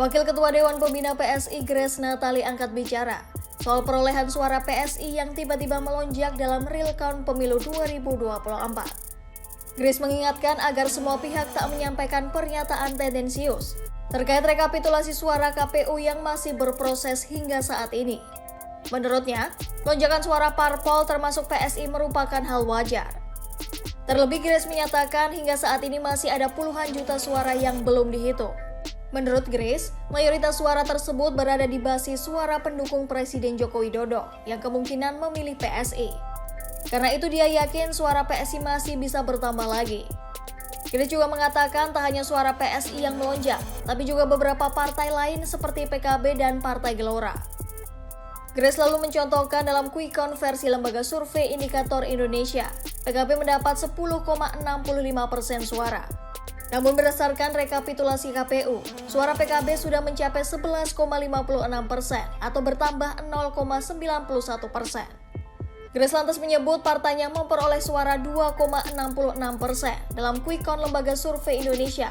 Wakil Ketua Dewan Pembina PSI Grace Natali angkat bicara soal perolehan suara PSI yang tiba-tiba melonjak dalam real count pemilu 2024. Grace mengingatkan agar semua pihak tak menyampaikan pernyataan tendensius terkait rekapitulasi suara KPU yang masih berproses hingga saat ini. Menurutnya, lonjakan suara parpol termasuk PSI merupakan hal wajar. Terlebih Grace menyatakan hingga saat ini masih ada puluhan juta suara yang belum dihitung. Menurut Grace, mayoritas suara tersebut berada di basis suara pendukung Presiden Joko Widodo yang kemungkinan memilih PSI. Karena itu dia yakin suara PSI masih bisa bertambah lagi. Grace juga mengatakan tak hanya suara PSI yang melonjak, tapi juga beberapa partai lain seperti PKB dan Partai Gelora. Grace lalu mencontohkan dalam quick count versi lembaga survei Indikator Indonesia, PKB mendapat 10,65% suara. Namun berdasarkan rekapitulasi KPU, suara PKB sudah mencapai 11,56% atau bertambah 0,91%. Grace lantas menyebut partainya memperoleh suara 2,66% dalam quick count lembaga survei Indonesia.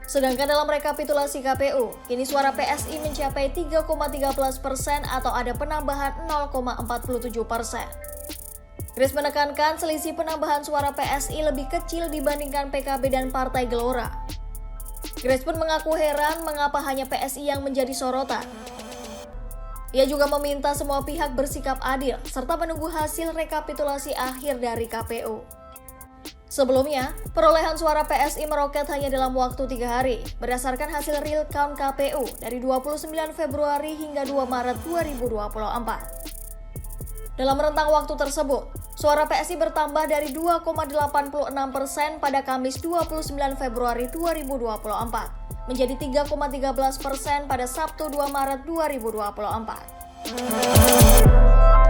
Sedangkan dalam rekapitulasi KPU, kini suara PSI mencapai 3,13% atau ada penambahan 0,47%. Grace menekankan selisih penambahan suara PSI lebih kecil dibandingkan PKB dan Partai Gelora. Grace pun mengaku heran mengapa hanya PSI yang menjadi sorotan. Ia juga meminta semua pihak bersikap adil serta menunggu hasil rekapitulasi akhir dari KPU. Sebelumnya, perolehan suara PSI meroket hanya dalam waktu 3 hari berdasarkan hasil real count KPU dari 29 Februari hingga 2 Maret 2024. Dalam rentang waktu tersebut, suara PSI bertambah dari 2,86% pada Kamis 29 Februari 2024 menjadi 3,13% pada Sabtu 2 Maret 2024.